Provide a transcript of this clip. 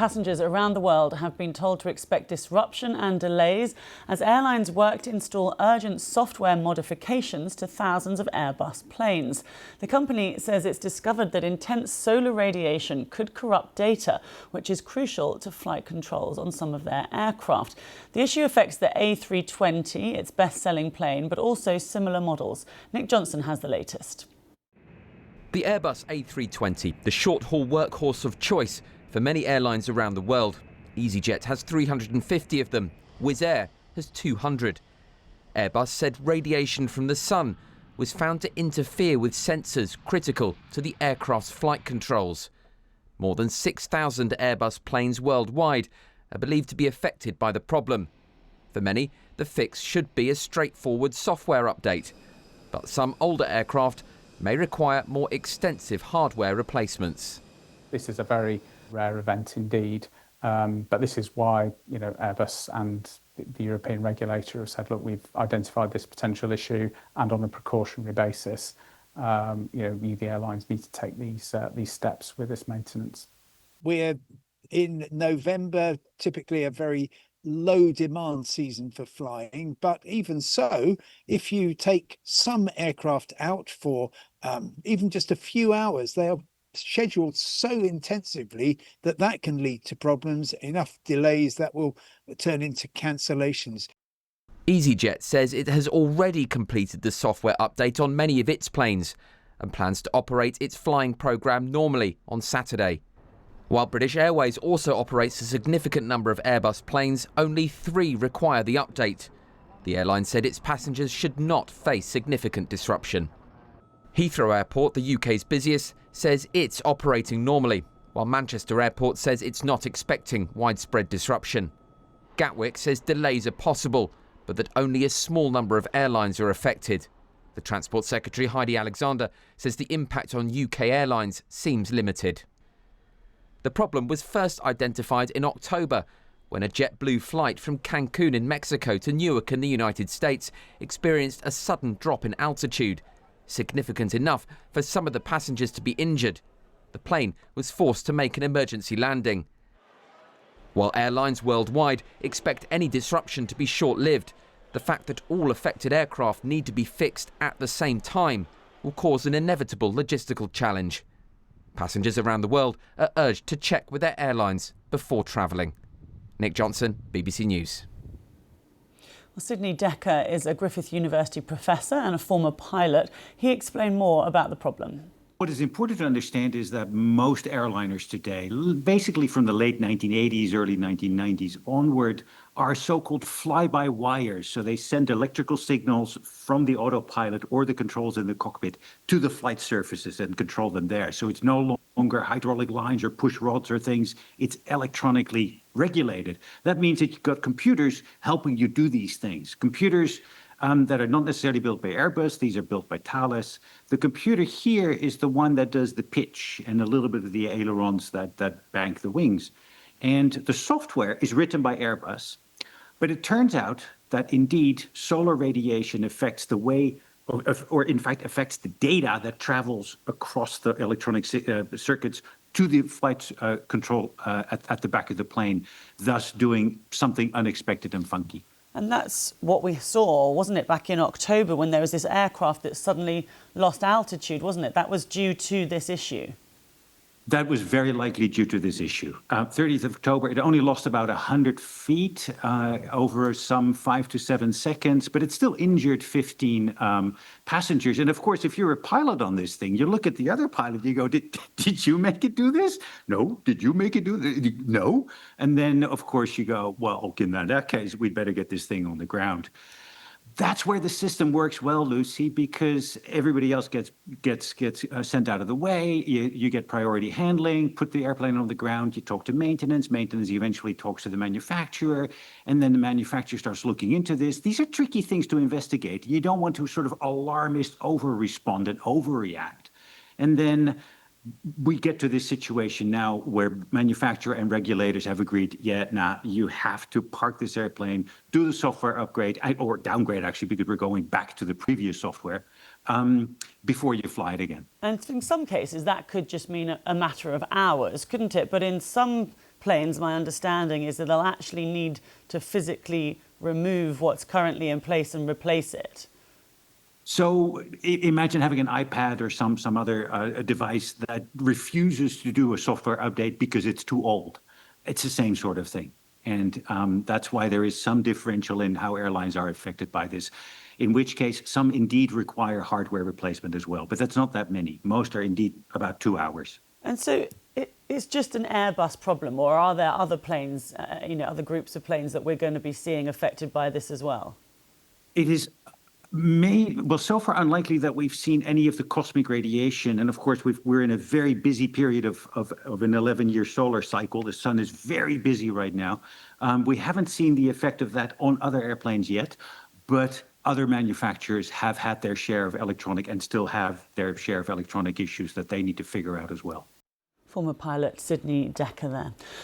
Passengers around the world have been told to expect disruption and delays as airlines work to install urgent software modifications to thousands of Airbus planes. The company says it's discovered that intense solar radiation could corrupt data, which is crucial to flight controls on some of their aircraft. The issue affects the A320, its best-selling plane, but also similar models. Nick Johnson has the latest. The Airbus A320, the short-haul workhorse of choice for many airlines around the world. EasyJet has 350 of them. Wizz Air has 200. Airbus said radiation from the sun was found to interfere with sensors critical to the aircraft's flight controls. More than 6,000 Airbus planes worldwide are believed to be affected by the problem. For many, the fix should be a straightforward software update. But some older aircraft may require more extensive hardware replacements. This is a very rare event indeed, but this is why Airbus and the European regulator have said, look, we've identified this potential issue, and on a precautionary basis, the airlines need to take these steps with this maintenance. We're in November, typically a very low demand season for flying, but even so, if you take some aircraft out for even just a few hours, they are scheduled so intensively that can lead to problems, enough delays that will turn into cancellations. EasyJet says it has already completed the software update on many of its planes and plans to operate its flying programme normally on Saturday. While British Airways also operates a significant number of Airbus planes, only 3 require the update. The airline said its passengers should not face significant disruption. Heathrow Airport, the UK's busiest, says it's operating normally, while Manchester Airport says it's not expecting widespread disruption. Gatwick says delays are possible, but that only a small number of airlines are affected. The Transport Secretary, Heidi Alexander, says the impact on UK airlines seems limited. The problem was first identified in October, when a JetBlue flight from Cancun in Mexico to Newark in the United States experienced a sudden drop in altitude, significant enough for some of the passengers to be injured. The plane was forced to make an emergency landing. While airlines worldwide expect any disruption to be short-lived, the fact that all affected aircraft need to be fixed at the same time will cause an inevitable logistical challenge. Passengers around the world are urged to check with their airlines before travelling. Nick Johnson, BBC News. Well, Sidney Dekker is a Griffith University professor and a former pilot. He explained more about the problem. What is important to understand is that most airliners today, basically from the late 1980s, early 1990s onward, are so-called fly-by-wires. So they send electrical signals from the autopilot or the controls in the cockpit to the flight surfaces and control them there. So it's no longer hydraulic lines or push rods or things. It's electronically regulated. That means that you've got computers helping you do these things. Computers that are not necessarily built by Airbus. These are built by Thales. The computer here is the one that does the pitch and a little bit of the ailerons that bank the wings. And the software is written by Airbus. But it turns out that indeed solar radiation affects the way, or in fact affects the data that travels across the electronic circuits to the flight control at the back of the plane, thus doing something unexpected and funky. And that's what we saw, wasn't it, back in October when there was this aircraft that suddenly lost altitude, wasn't it? That was due to this issue. That was very likely due to this issue. 30th of October, it only lost about 100 feet over some 5 to 7 seconds, but it still injured 15 passengers. And of course, if you're a pilot on this thing, you look at the other pilot, you go, did you make it do this? No. Did you make it do this? No. And then, of course, you go, well, okay, in that case, we'd better get this thing on the ground. That's where the system works well, Lucy, because everybody else gets sent out of the way. You get priority handling, put the airplane on the ground, you talk to maintenance. Maintenance eventually talks to the manufacturer, and then the manufacturer starts looking into this. These are tricky things to investigate. You don't want to sort of alarmist over-respond and overreact. And then we get to this situation now where manufacturer and regulators have agreed, you have to park this airplane, do the software upgrade, or downgrade actually, because we're going back to the previous software, before you fly it again. And in some cases, that could just mean a matter of hours, couldn't it? But in some planes, my understanding is that they'll actually need to physically remove what's currently in place and replace it. So imagine having an iPad or some other device that refuses to do a software update because it's too old. It's the same sort of thing. And that's why there is some differential in how airlines are affected by this, in which case some indeed require hardware replacement as well. But that's not that many. Most are indeed about 2 hours. And so it's just an Airbus problem, or are there other planes, other groups of planes that we're going to be seeing affected by this as well? It is so far unlikely that we've seen any of the cosmic radiation. And of course, we're in a very busy period of an 11-year solar cycle. The sun is very busy right now. We haven't seen the effect of that on other airplanes yet, but other manufacturers have had their share of electronic and still have their share of electronic issues that they need to figure out as well. Former pilot Sydney Decker there.